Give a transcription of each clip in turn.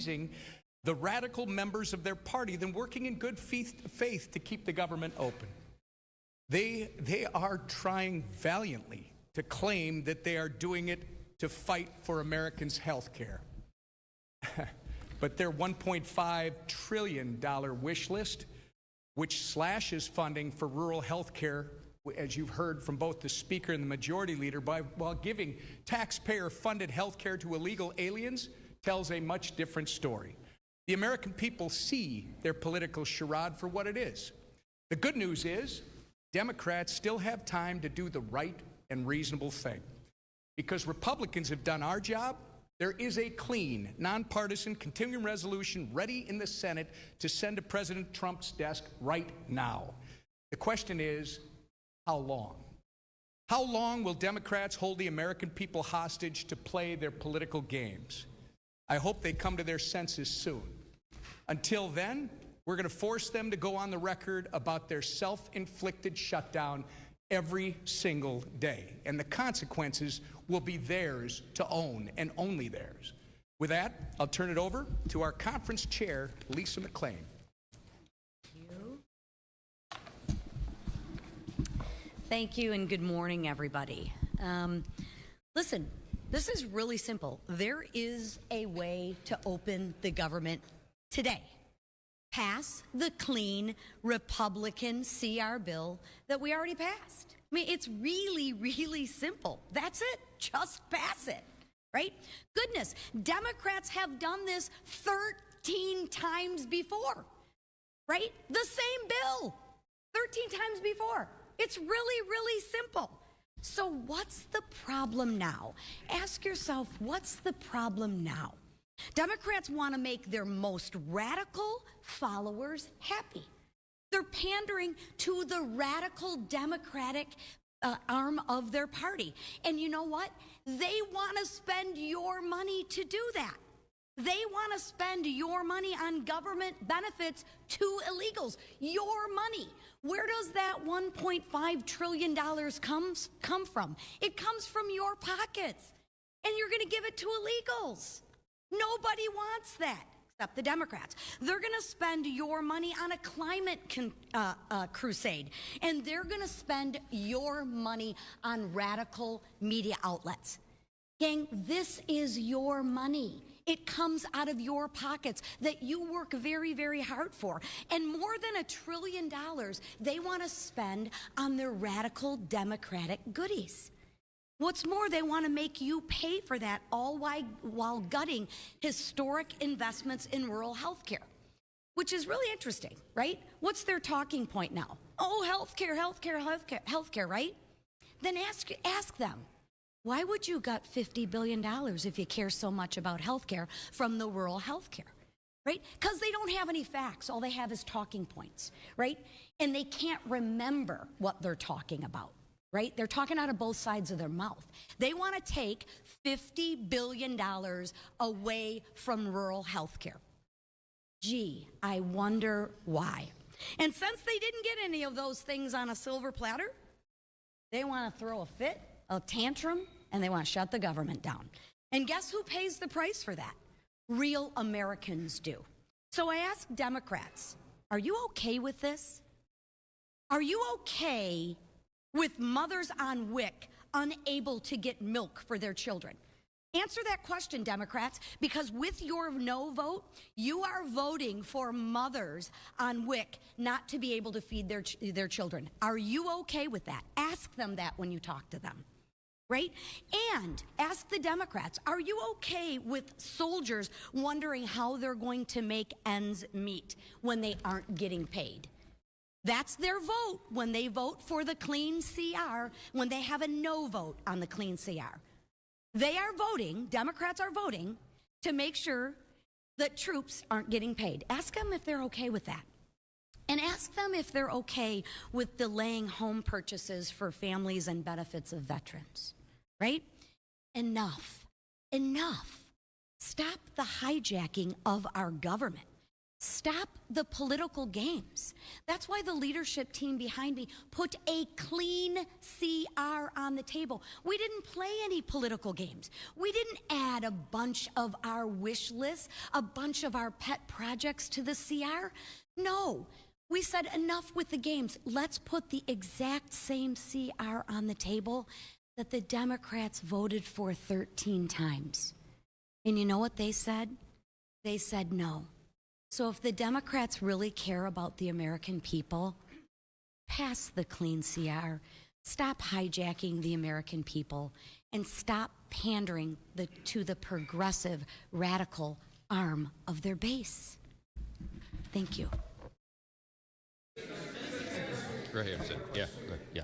appeasing the radical members of their party than working in good faith to keep the government open. They are trying valiantly to claim that they are doing it to fight for Americans' health care. But their $1.5 trillion wish list, which slashes funding for rural health care, as you've heard from both the Speaker and the Majority Leader, while giving taxpayer-funded health care to illegal aliens, tells a much different story. The American people see their political charade for what it is. The good news is Democrats still have time to do the right and reasonable thing. Because Republicans have done our job, there is a clean, nonpartisan continuing resolution ready in the Senate to send to President Trump's desk right now. The question is, how long? How long will Democrats hold the American people hostage to play their political games? I hope they come to their senses soon. Until then, we're going to force them to go on the record about their self-inflicted shutdown every single day. And the consequences will be theirs to own, and only theirs. With that, I'll turn it over to our conference chair, Lisa McClain. Thank you, and good morning, everybody. Listen, this is really simple. There is a way to open the government today. Pass the clean Republican CR bill that we already passed. I mean, it's really, really simple. That's it. Just pass it, right? Goodness, Democrats have done this 13 times before, right? The same bill, 13 times before. It's really, really simple. So what's the problem now? Ask yourself, what's the problem now? Democrats want to make their most radical followers happy. They're pandering to the radical Democratic arm of their party. And you know what? They want to spend your money to do that. They want to spend your money on government benefits to illegals. Your money. Where does that $1.5 trillion come from? It comes from your pockets. And you're going to give it to illegals. Nobody wants that, except the Democrats. They're going to spend your money on a climate crusade. And they're going to spend your money on radical media outlets. Gang, this is your money. It comes out of your pockets that you work very, very hard for. And more than $1 trillion they want to spend on their radical Democratic goodies. What's more, they want to make you pay for that, all while gutting historic investments in rural health care, which is really interesting, right? What's their talking point now? Oh, healthcare, healthcare, healthcare, healthcare, right? Then ask them, why would you gut $50 billion if you care so much about healthcare from the rural healthcare, right? Because they don't have any facts. All they have is talking points, right? And they can't remember what they're talking about. Right? They're talking out of both sides of their mouth. They want to take $50 billion away from rural health care. Gee, I wonder why. And since they didn't get any of those things on a silver platter, they want to throw a fit, a tantrum, and they want to shut the government down. And guess who pays the price for that? Real Americans do. So I ask Democrats, are you okay with this? Are you okay with mothers on WIC unable to get milk for their children? Answer that question, Democrats, because with your no vote, you are voting for mothers on WIC not to be able to feed their children. Are you okay with that? Ask them that when you talk to them, right? And ask the Democrats, are you okay with soldiers wondering how they're going to make ends meet when they aren't getting paid? That's their vote when they vote for the clean CR, when they have a no vote on the clean CR. They are voting, Democrats are voting, to make sure that troops aren't getting paid. Ask them if they're okay with that. And ask them if they're okay with delaying home purchases for families and benefits of veterans, right? Enough. Enough. Stop the hijacking of our government. Stop the political games. That's why the leadership team behind me put a clean CR on the table. We didn't play any political games. We didn't add a bunch of our wish lists, a bunch of our pet projects to the CR. No, we said enough with the games. Let's put the exact same CR on the table that the Democrats voted for 13 times. And you know what they said? They said no. So if the Democrats really care about the American people, pass the clean CR, stop hijacking the American people, and stop pandering to the progressive, radical arm of their base. Thank you. Right here, yeah, right, yeah.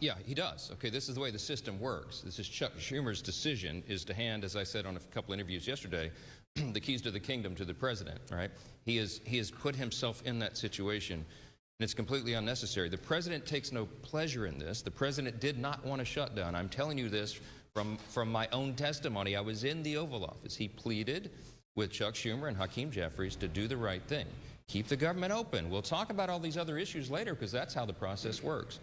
Yeah, he does. Okay, this is the way the system works. This is Chuck Schumer's decision is to hand, as I said on a couple interviews yesterday, the keys to the kingdom to the president, right? He has put himself in that situation, and it's completely unnecessary. The president takes no pleasure in this. The president did not want a shutdown. I'm telling you this from my own testimony. I was in the Oval Office. He pleaded with Chuck Schumer and Hakeem Jeffries to do the right thing. Keep the government open. We'll talk about all these other issues later because that's how the process works.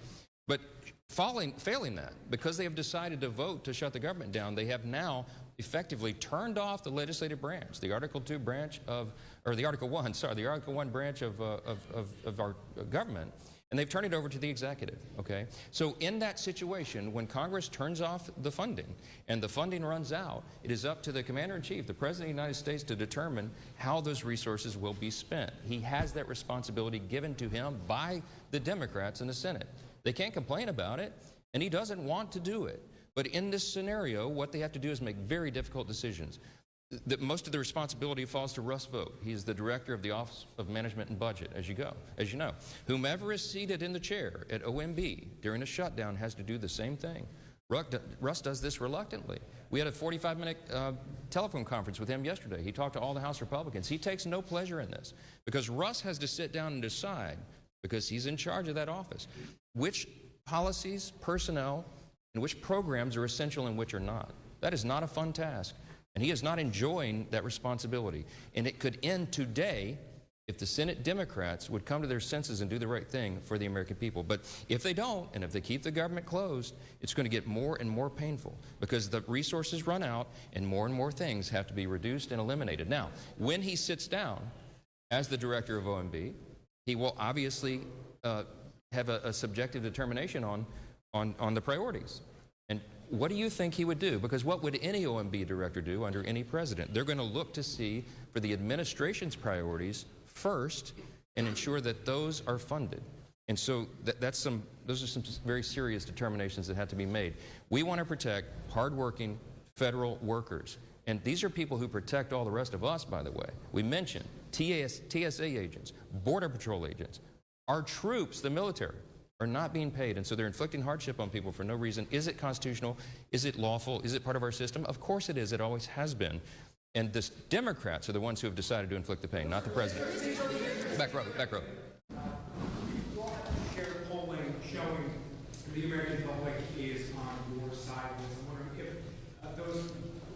But failing that, because they have decided to vote to shut the government down, they have now effectively turned off the legislative branch, the Article 2 branch of, or the Article 1, sorry, the Article 1 branch of our government, and they've turned it over to the executive, okay? So in that situation, when Congress turns off the funding and the funding runs out, it is up to the Commander-in-Chief, the President of the United States, to determine how those resources will be spent. He has that responsibility given to him by the Democrats in the Senate. They can't complain about it, and he doesn't want to do it. But in this scenario, what they have to do is make very difficult decisions. Most of the responsibility falls to Russ Vought. He's the director of the Office of Management and Budget, as you know. Whomever is seated in the chair at OMB during a shutdown has to do the same thing. Russ does this reluctantly. We had a 45-minute telephone conference with him yesterday. He talked to all the House Republicans. He takes no pleasure in this because Russ has to sit down and decide, because he's in charge of that office, which policies, personnel, and which programs are essential and which are not. That is not a fun task, and he is not enjoying that responsibility. And it could end today if the Senate Democrats would come to their senses and do the right thing for the American people. But if they don't, and if they keep the government closed, it's going to get more and more painful because the resources run out and more things have to be reduced and eliminated. Now, when he sits down as the director of OMB, he will obviously have a subjective determination on the priorities. And what do you think he would do? Because what would any OMB director do under any president? They're going to look to see for the administration's priorities first and ensure that those are funded. And so those are some very serious determinations that have to be made. We want to protect hardworking federal workers. And these are people who protect all the rest of us, by the way. We mentioned TSA agents, Border Patrol agents. Our troops, the military, are not being paid, and so they're inflicting hardship on people for no reason. Is it constitutional? Is it lawful? Is it part of our system? Of course it is. It always has been. And the Democrats are the ones who have decided to inflict the pain, not the president. Back row, back row. Share polling showing the American public is on your side. I'm wondering if those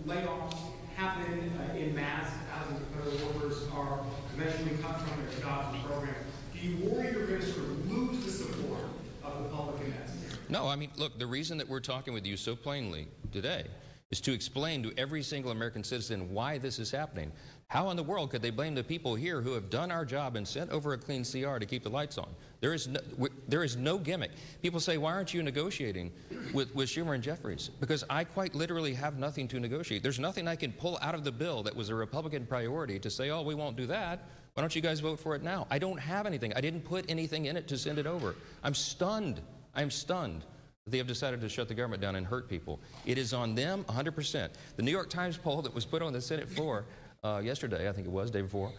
layoffs happen in mass, thousands of federal workers are eventually cut from their jobs and programs. Do you worry you're going to sort of lose the support of the public in that scenario? No, I mean, look, the reason that we're talking with you so plainly today is to explain to every single American citizen why this is happening. How in the world could they blame the people here who have done our job and sent over a clean CR to keep the lights on? There is no gimmick. People say, why aren't you negotiating with Schumer and Jeffries? Because I quite literally have nothing to negotiate. There's nothing I can pull out of the bill that was a Republican priority to say, oh, we won't do that. Why don't you guys vote for it now? I don't have anything. I didn't put anything in it to send it over. I'm stunned. I'm stunned that they have decided to shut the government down and hurt people. It is on them 100%. The New York Times poll that was put on the Senate floor yesterday, I think it was, day before,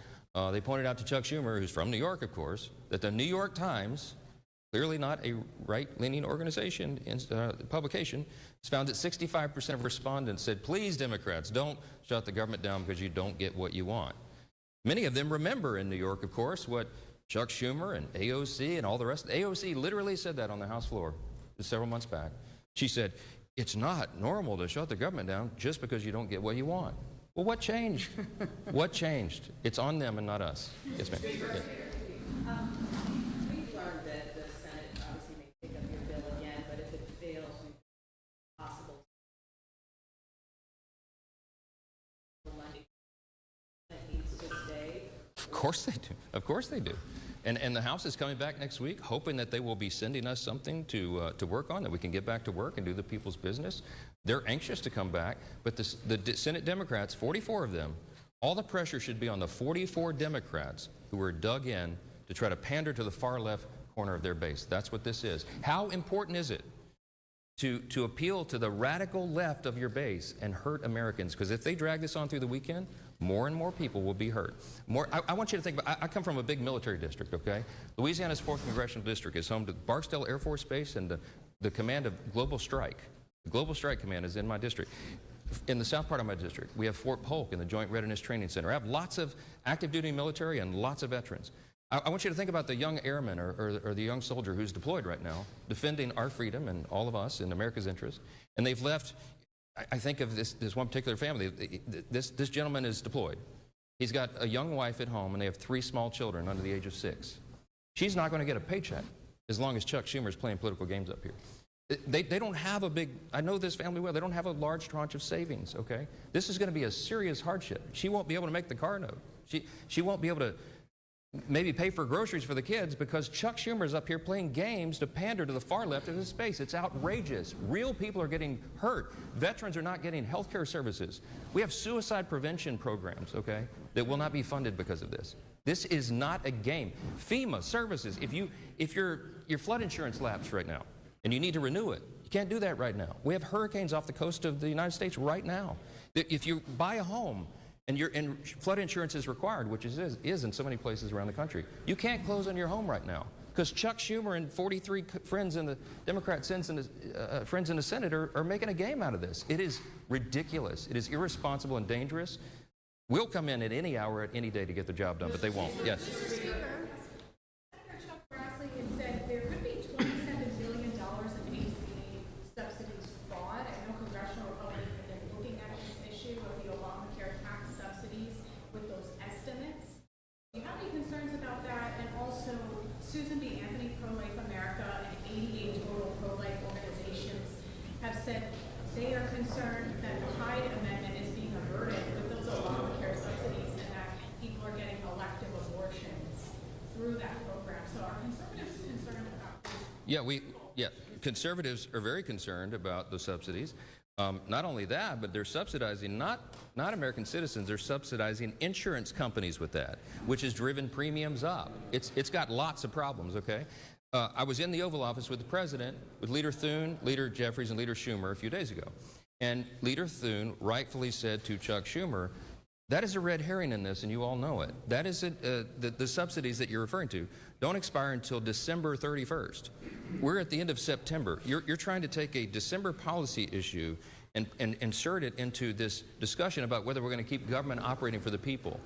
they pointed out to Chuck Schumer, who's from New York, of course, that the New York Times, clearly not a right-leaning organization, publication, has found that 65% of respondents said, please, Democrats, don't shut the government down because you don't get what you want. Many of them remember in New York, of course, what Chuck Schumer and AOC and all the rest. AOC literally said that on the House floor several months back. She said, it's not normal to shut the government down just because you don't get what you want. Well, what changed? What changed? It's on them and not us. Yes, ma'am. Yeah. We've learned that the Senate obviously may pick up your bill again, but if it fails, it's possible Monday that needs to stay. Of course they do. Of course they do. And the House is coming back next week, hoping that they will be sending us something to work on, that we can get back to work and do the people's business. They're anxious to come back, but the Senate Democrats, 44 of them, all the pressure should be on the 44 Democrats who are dug in to try to pander to the far left corner of their base. That's what this is. How important is it to appeal to the radical left of your base and hurt Americans? Because if they drag this on through the weekend, more and more people will be hurt. I want you to think about, I come from a big military district, okay? Louisiana's 4th Congressional District is home to Barksdale Air Force Base and the command of Global Strike. The Global Strike Command is in my district. In the south part of my district, we have Fort Polk and the Joint Readiness Training Center. I have lots of active duty military and lots of veterans. I want you to think about the young airman or the young soldier who's deployed right now, defending our freedom and all of us in America's interest. And they've left, I think of this one particular family. This gentleman is deployed. He's got a young wife at home, and they have 3 small children under the age of 6. She's not going to get a paycheck as long as Chuck Schumer is playing political games up here. They don't have a big, I know this family well, they don't have a large tranche of savings, okay? This is going to be a serious hardship. She won't be able to make the car note. She won't be able to maybe pay for groceries for the kids because Chuck Schumer's up here playing games to pander to the far left of his space. It's outrageous. Real people are getting hurt. Veterans are not getting health care services. We have suicide prevention programs, okay, that will not be funded because of this. This is not a game. FEMA services, if your flood insurance lapsed right now and you need to renew it, you can't do that right now. We have hurricanes off the coast of the United States right now. If you buy a home and flood insurance is required, which is in so many places around the country, you can't close on your home right now because Chuck Schumer and 43 friends in the Democrat friends in the Senate are making a game out of this. It is ridiculous. It is irresponsible and dangerous. We'll come in at any hour, at any day to get the job done, but they won't. Yes. They are concerned that the Hyde Amendment is being averted with those Obamacare subsidies and that people are getting elective abortions through that program. So are conservatives concerned about this? Yeah, conservatives are very concerned about the subsidies. Not only that, but they're subsidizing not American citizens, they're subsidizing insurance companies with that, which has driven premiums up. It's got lots of problems, okay? I was in the Oval Office with the President, with Leader Thune, Leader Jeffries, and Leader Schumer a few days ago. And Leader Thune rightfully said to Chuck Schumer, that is a red herring in this, and you all know it. That is the subsidies that you're referring to don't expire until December 31st. We're at the end of September. You're trying to take a December policy issue and insert it into this discussion about whether we're going to keep government operating for the people.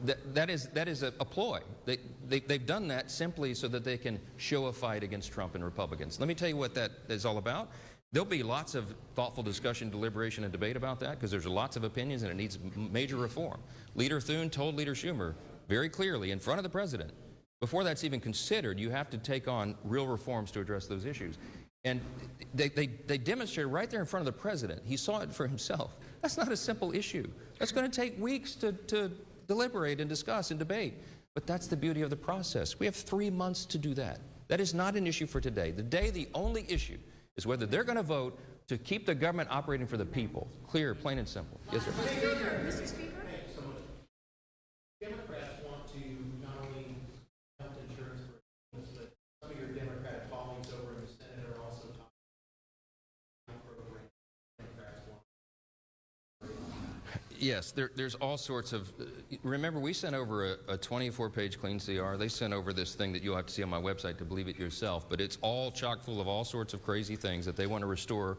That is a ploy. They've done that simply so that they can show a fight against Trump and Republicans. Let me tell you what that is all about. There'll be lots of thoughtful discussion, deliberation, and debate about that because there's lots of opinions and it needs major reform. Leader Thune told Leader Schumer very clearly in front of the President, before that's even considered, you have to take on real reforms to address those issues. And they demonstrated right there in front of the President. He saw it for himself. That's not a simple issue. That's going to take weeks to deliberate and discuss and debate. But that's the beauty of the process. We have 3 months to do that. That is not an issue for today. The only issue is whether they're going to vote to keep the government operating for the people. Clear, plain and simple. Yes, sir. Mr. Speaker? Thank you so much. Democrats want to not only health insurance for families, but some of your Democratic colleagues over in the Senate are also talking program. Democrats want. Yes, there's all sorts of, remember we sent over a 24-page clean CR. They sent over this thing that you'll have to see on my website to believe it yourself, but it's all chock full of all sorts of crazy things that they want to restore,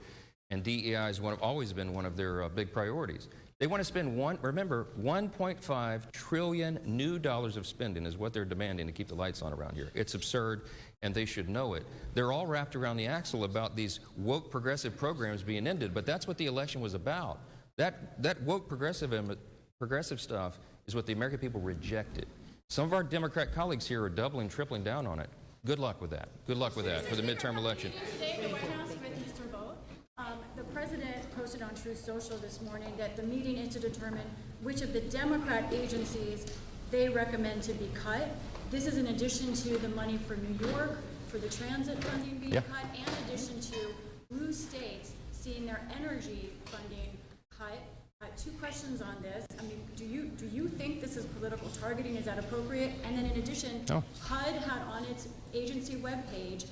and DEI has always been one of their big priorities. They want to spend remember, $1.5 trillion new dollars of spending is what they're demanding to keep the lights on around here. It's absurd, and they should know it. They're all wrapped around the axle about these woke progressive programs being ended, but that's what the election was about. That woke progressive stuff is what the American people rejected. Some of our Democrat colleagues here are doubling, tripling down on it. Good luck with that. Good luck with that for the midterm election. Today, the White House with Mr. Vogt, the president posted on Truth Social this morning that the meeting is to determine which of the Democrat agencies they recommend to be cut. This is in addition to the money for New York, for the transit funding being cut, and in addition to blue states seeing their energy funding cut. Two questions on this. I mean, do you think this is political targeting? Is that appropriate? And then in addition, HUD had on its agency webpage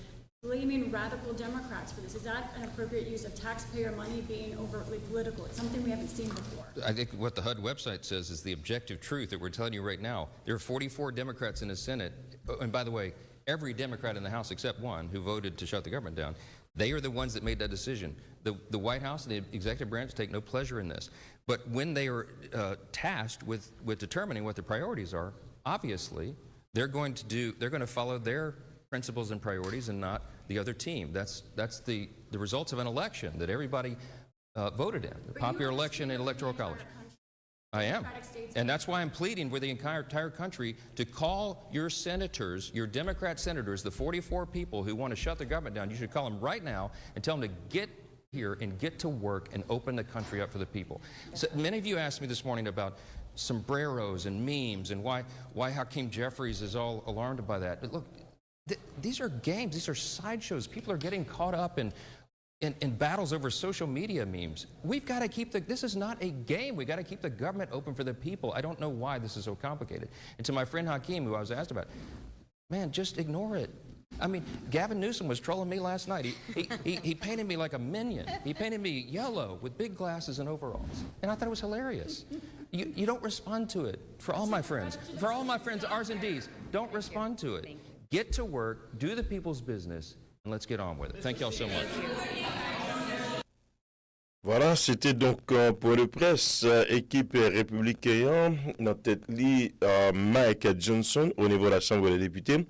blaming radical Democrats for this. Is that an appropriate use of taxpayer money being overtly political? It's something we haven't seen before. I think what the HUD website says is the objective truth that we're telling you right now. There are 44 Democrats in the Senate. And by the way, every Democrat in the House except one who voted to shut the government down. They are the ones that made that decision. The White House and the executive branch take no pleasure in this. But when they are tasked with determining what their priorities are, obviously they're going to follow their principles and priorities and not the other team. That's the results of an election that everybody voted in, the popular election and electoral college. I am. And that's why I'm pleading with the entire country to call your senators, your Democrat senators, the 44 people who want to shut the government down. You should call them right now and tell them to get here and get to work and open the country up for the people. So many of you asked me this morning about sombreros and memes and why Hakeem Jeffries is all alarmed by that. But look, these are games. These are sideshows. People are getting caught up in battles over social media memes. We've got to keep this is not a game. We've got to keep the government open for the people. I don't know why this is so complicated. And to my friend Hakeem, who I was asked about, man, just ignore it. I mean, Gavin Newsom was trolling me last night. He painted me like a minion. He painted me yellow with big glasses and overalls. And I thought it was hilarious. You don't respond to it. For all my friends, R's and D's, don't respond to it. Get to work, do the people's business, and let's get on with it. Thank you all so much. Voilà, c'était donc un point de presse équipe républicaine, notre tête li Mike Johnson au niveau de la Chambre des députés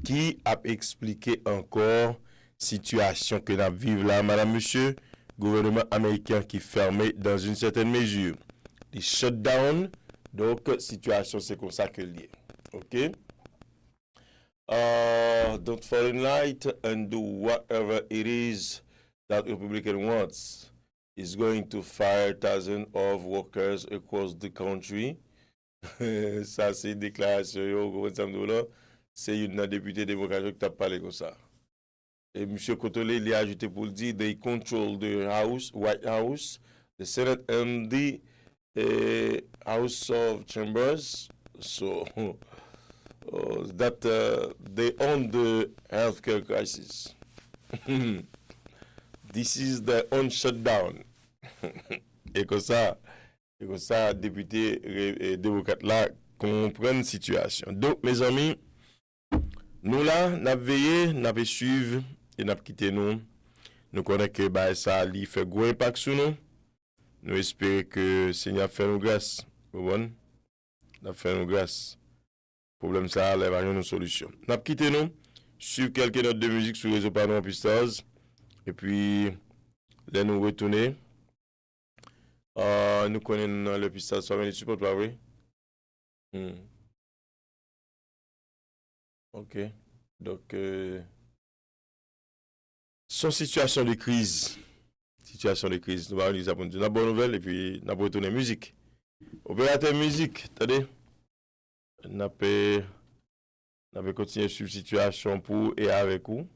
qui a expliqué encore situation que nous vivons là, madame, monsieur, gouvernement américain qui fermé dans une certaine mesure. Les shutdown, donc situation c'est comme ça que lié. OK? Don't fall in light and do whatever it is that Republican wants. Is going to fire thousands of workers across the country. Ça, c'est une déclaration, c'est une députée démocrate qui a parlé comme ça. Et M. Cotole, il a ajouté pour le dire, they control the House, White House, the Senate and the House of Chambers. So, that they own the healthcare crisis. This is their own shutdown. Et comme ça, député et démocrate là comprennent la situation. Donc, mes amis, nous là, nous avons veillé, nous avons suivi et nous avons quitté nous. Nous connaissons que bah, ça a fait gros impact sur nous. Nous espérons que le Seigneur fait nous grâce. Bon, nous fait nous grâce. Le problème, ça a une solution. Nous avons quitté nous, suivre quelques notes de musique sur le réseau Pardon Pstars. Et puis, là, nous retourner. Nous connaissons le Pstars, ça va support, pas vrai? OK. Donc, son situation de crise. Situation de crise. Nous allons nous apprendre une bonne nouvelle et puis nous allons retourner musique. Opérateur musique, attendez. Nous allons continuer sur la situation pour et avec vous.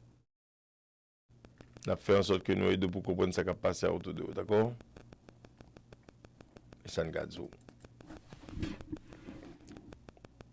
Nous avons fait en sorte que nous aidons pour comprendre ce qui a passé autour de vous, d'accord? Et ça nous garde.